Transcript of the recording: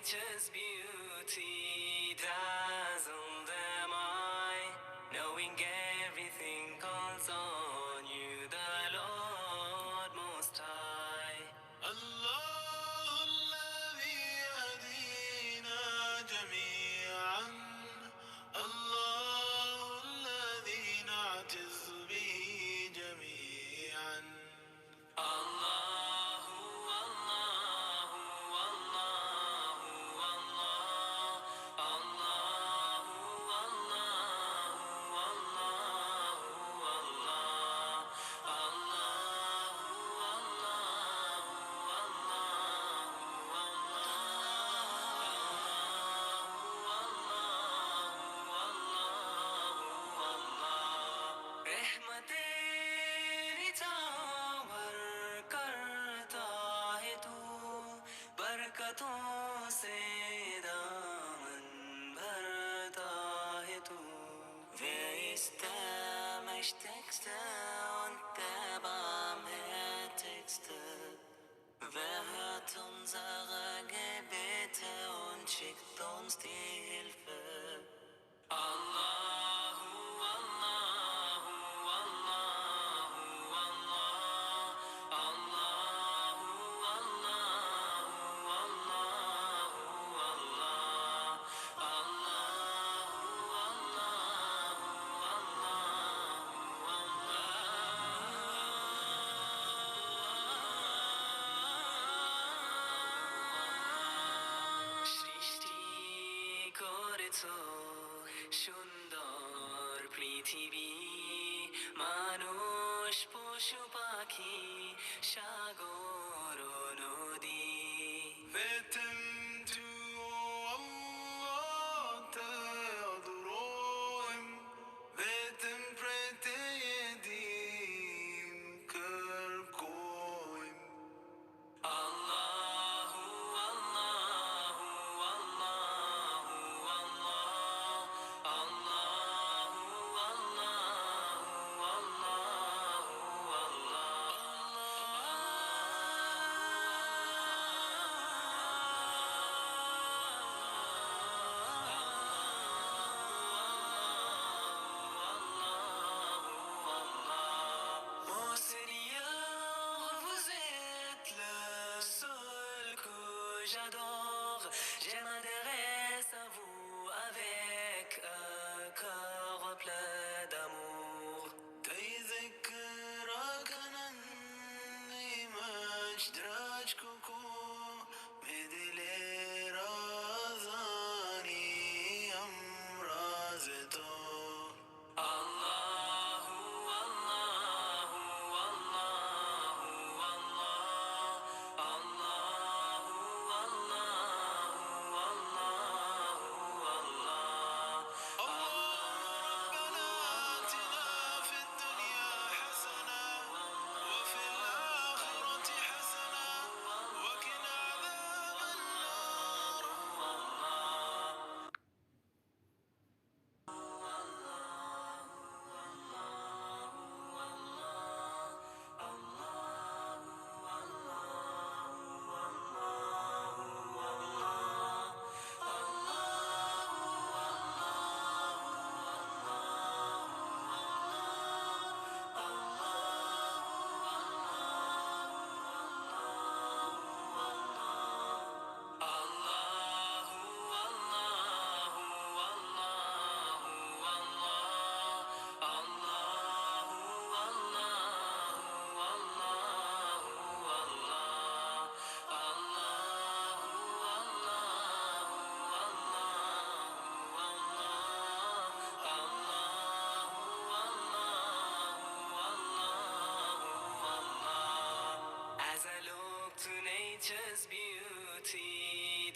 nature's beauty dazzled am I, knowing everything calls on you, the Lord Most High. الله الذي يهدينا جميعا، الله الذي نعتز به جميعا. Allahu, Allahu, Allahu, Allah. Allahu, Allahu, Allahu, Allah. Allahu, Allahu, Allahu, Allah. रहमतें छावर करता है तू, बरकतों से दामन भरता है तू. Wer ist der Mächtigste und der Barmherzigste? Wer hört unsere Gebete und schickt uns die Hilfe? Allahu, Allahu, Allahu, Allah. Allahu, Allahu, Allahu, Allah. Allahu, Allahu, Allah. সৃষ্টি করেছো সুন্দর পৃথিবী, মানুষ পশু পাখি সাগর ও নদী. Beten du, Allah, te adorar. Beten prete yedim kerkoim. Allahu, Allahu, Allahu, Allah. Allahu, Allahu, Allahu, Allah. Mon Seigneur, vous êtes le seul que j'adore. Je m'adresse à vous avec un cœur plein d'amour. كي ذكرك أنني مجد راجككو مدلي رازاني أمرازتو. Allahu, Allahu, Allahu, Allah. Allahu, Allahu, Allahu, Allah. ربنا آتنا في الدنيا حسنة وفي الآخرة حسنة وقنا عذاب النار. As I look to nature's beauty